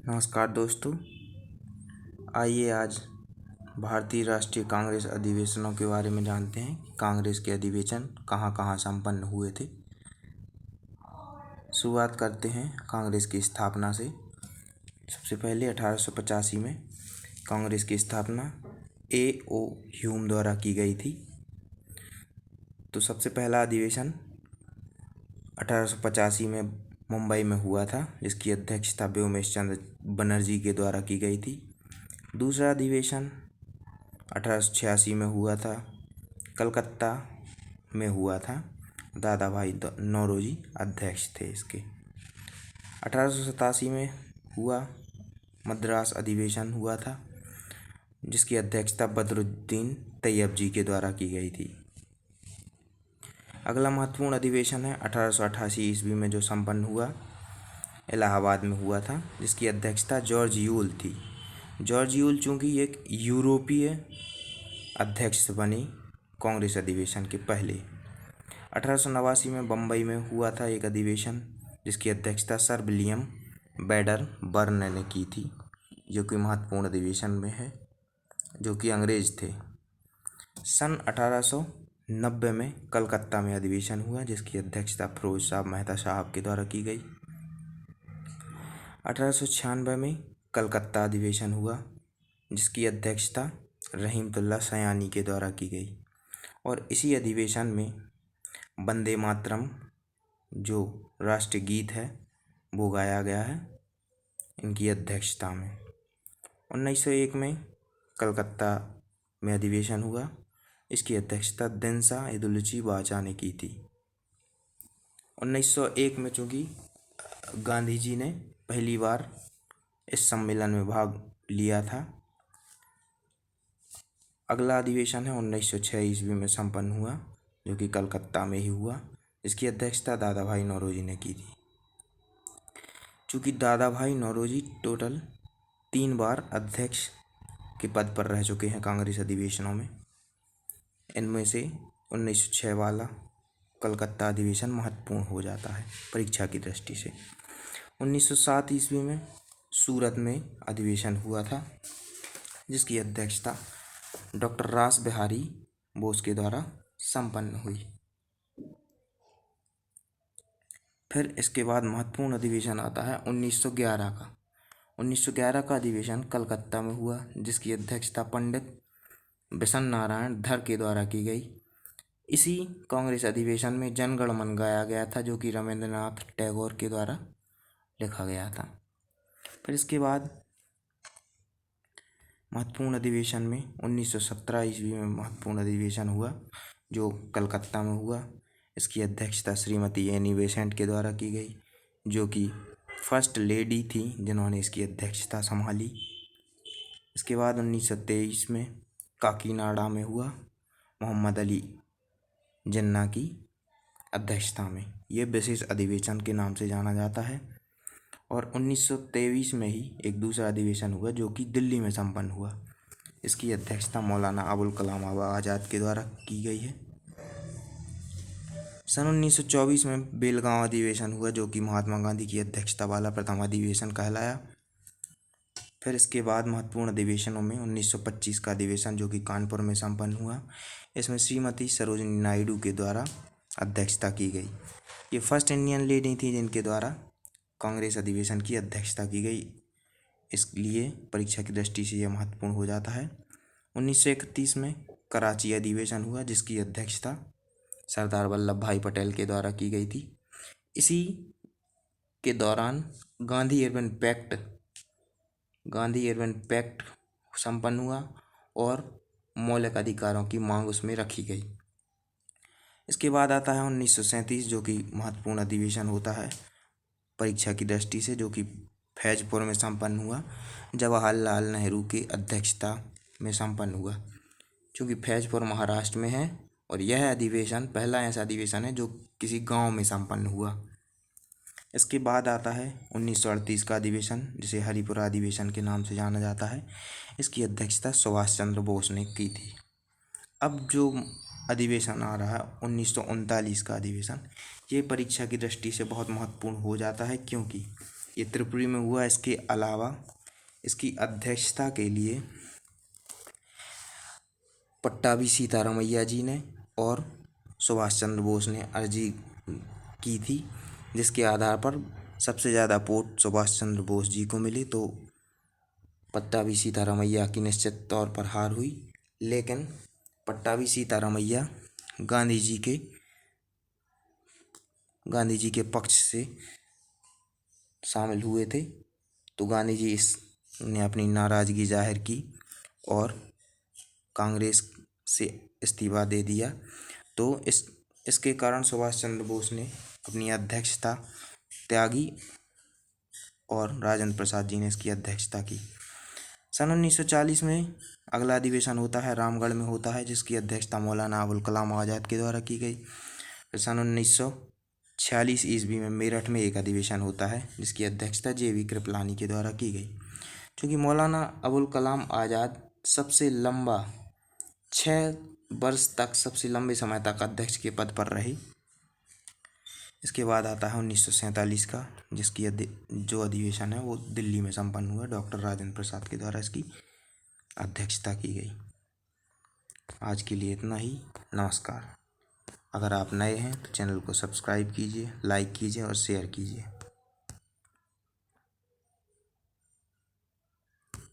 नमस्कार दोस्तों, आइए आज भारतीय राष्ट्रीय कांग्रेस अधिवेशनों के बारे में जानते हैं कि कांग्रेस के अधिवेशन कहाँ कहाँ संपन्न हुए थे। शुरुआत करते हैं कांग्रेस की स्थापना से। सबसे पहले 1885 में कांग्रेस की स्थापना A.O. ह्यूम द्वारा की गई थी। तो सबसे पहला अधिवेशन 1885 में मुंबई में हुआ था, जिसकी अध्यक्षता व्योमेश चंद्र बनर्जी के द्वारा की गई थी। दूसरा अधिवेशन 1886 में हुआ था, कलकत्ता में हुआ था। दादा भाई नौरोजी अध्यक्ष थे इसके। 1887 में हुआ मद्रास अधिवेशन हुआ था, जिसकी अध्यक्षता बदरुद्दीन तैयब जी के द्वारा की गई थी। अगला महत्वपूर्ण अधिवेशन है 1888 ईस्वी में जो संपन्न हुआ, इलाहाबाद में हुआ था, जिसकी अध्यक्षता जॉर्ज यूल थी। जॉर्ज यूल चूँकि एक यूरोपीय अध्यक्ष बने कांग्रेस अधिवेशन के पहले। 1889 में बम्बई में हुआ था एक अधिवेशन, जिसकी अध्यक्षता सर विलियम बेडर बर्न ने की थी, जो कि महत्वपूर्ण अधिवेशन में है, जो कि अंग्रेज थे। सन 1890 में कलकत्ता में अधिवेशन हुआ, जिसकी अध्यक्षता फिरोज शाह मेहता साहब के द्वारा की गई। 1896 में कलकत्ता अधिवेशन हुआ, जिसकी अध्यक्षता रहीमतुल्लाह सयानी के द्वारा की गई, और इसी अधिवेशन में वंदे मातरम जो राष्ट्रीय गीत है वो गाया गया है इनकी अध्यक्षता में। 1901 में कलकत्ता में अधिवेशन हुआ, इसकी अध्यक्षता दिनसा इदुलची वाचा ने की थी। 1901 में चूँकि गांधी जी ने पहली बार इस सम्मेलन में भाग लिया था। अगला अधिवेशन है 1906 ईस्वी में संपन्न हुआ, जो कि कलकत्ता में ही हुआ, इसकी अध्यक्षता दादा भाई नौरोजी ने की थी। चूँकि दादा भाई नौरोजी टोटल 3 बार अध्यक्ष के पद पर रह चुके हैं कांग्रेस अधिवेशनों में, इनमें से 1906 वाला कलकत्ता अधिवेशन महत्वपूर्ण हो जाता है परीक्षा की दृष्टि से। 1907 ईस्वी में सूरत में अधिवेशन हुआ था, जिसकी अध्यक्षता डॉक्टर रास बिहारी बोस के द्वारा संपन्न हुई। फिर इसके बाद महत्वपूर्ण अधिवेशन आता है 1911 का। 1911 का अधिवेशन कलकत्ता में हुआ, जिसकी अध्यक्षता पंडित बिशन नारायण धर के द्वारा की गई। इसी कांग्रेस अधिवेशन में जनगण मन गाया गया था, जो कि रविंद्रनाथ टैगोर के द्वारा लिखा गया था। फिर इसके बाद महत्वपूर्ण अधिवेशन में 1917 ईस्वी में महत्वपूर्ण अधिवेशन हुआ, जो कलकत्ता में हुआ। इसकी अध्यक्षता श्रीमती एनी बेसेंट के द्वारा की गई, जो कि फर्स्ट लेडी थी जिन्होंने इसकी अध्यक्षता संभाली। इसके बाद 1923 में काकीनाडा में हुआ, मोहम्मद अली जिन्ना की अध्यक्षता में। ये विशेष अधिवेशन के नाम से जाना जाता है। और 1923 में ही एक दूसरा अधिवेशन हुआ, जो कि दिल्ली में संपन्न हुआ। इसकी अध्यक्षता मौलाना अबुल कलाम आज़ाद के द्वारा की गई है। सन 1924 में बेलगांव अधिवेशन हुआ, जो कि महात्मा गांधी की अध्यक्षता वाला प्रथम अधिवेशन कहलाया। फिर इसके बाद महत्वपूर्ण अधिवेशनों में 1925 का अधिवेशन, जो कि कानपुर में संपन्न हुआ। इसमें श्रीमती सरोजिनी नायडू के द्वारा अध्यक्षता की गई। ये फर्स्ट इंडियन लेडी थी जिनके द्वारा कांग्रेस अधिवेशन की अध्यक्षता की गई, इसलिए परीक्षा की दृष्टि से यह महत्वपूर्ण हो जाता है। 1931 में कराची अधिवेशन हुआ, जिसकी अध्यक्षता सरदार वल्लभ भाई पटेल के द्वारा की गई थी। इसी के दौरान गांधी इरविन पैक्ट संपन्न हुआ और मौलिक अधिकारों की मांग उसमें रखी गई। इसके बाद आता है 1937, जो कि महत्वपूर्ण अधिवेशन होता है परीक्षा की दृष्टि से, जो कि फैजपुर में संपन्न हुआ, जवाहरलाल नेहरू की अध्यक्षता में संपन्न हुआ। चूँकि फैजपुर महाराष्ट्र में है और यह अधिवेशन पहला ऐसा अधिवेशन है जो किसी गांव में संपन्न हुआ। इसके बाद आता है 1938 का अधिवेशन, जिसे हरिपुरा अधिवेशन के नाम से जाना जाता है। इसकी अध्यक्षता सुभाष चंद्र बोस ने की थी। अब जो अधिवेशन आ रहा है 1939 का अधिवेशन, ये परीक्षा की दृष्टि से बहुत महत्वपूर्ण हो जाता है, क्योंकि ये त्रिपुरी में हुआ। इसके अलावा इसकी अध्यक्षता के लिए पट्टाभी सीतारामैया जी ने और सुभाष चंद्र बोस ने अर्जी की थी, जिसके आधार पर सबसे ज़्यादा वोट सुभाष चंद्र बोस जी को मिले, तो पट्टाभी सीतारामैया की निश्चित तौर पर हार हुई। लेकिन पट्टाभी सीतारामैया गांधी जी के पक्ष से शामिल हुए थे, तो गांधी जी ने अपनी नाराज़गी जाहिर की और कांग्रेस से इस्तीफा दे दिया। तो इसके कारण सुभाष चंद्र बोस ने अपनी अध्यक्षता त्यागी और राजेंद्र प्रसाद जी ने इसकी अध्यक्षता की। सन 1940 में अगला अधिवेशन होता है, रामगढ़ में होता है, जिसकी अध्यक्षता मौलाना अबुल कलाम आज़ाद के द्वारा की गई। फिर सन 1946 ईस्वी में मेरठ में एक अधिवेशन होता है, जिसकी अध्यक्षता JV कृपलानी के द्वारा की गई। चूँकि मौलाना अबुल कलाम आज़ाद सबसे लंबा 6 वर्ष तक सबसे लंबे समय तक अध्यक्ष के पद पर रहे। इसके बाद आता है 1947 का, जिसकी जो अधिवेशन है वो दिल्ली में संपन्न हुआ। डॉक्टर राजेंद्र प्रसाद के द्वारा इसकी अध्यक्षता की गई। आज के लिए इतना ही। नमस्कार। अगर आप नए हैं तो चैनल को सब्सक्राइब कीजिए, लाइक कीजिए और शेयर कीजिए।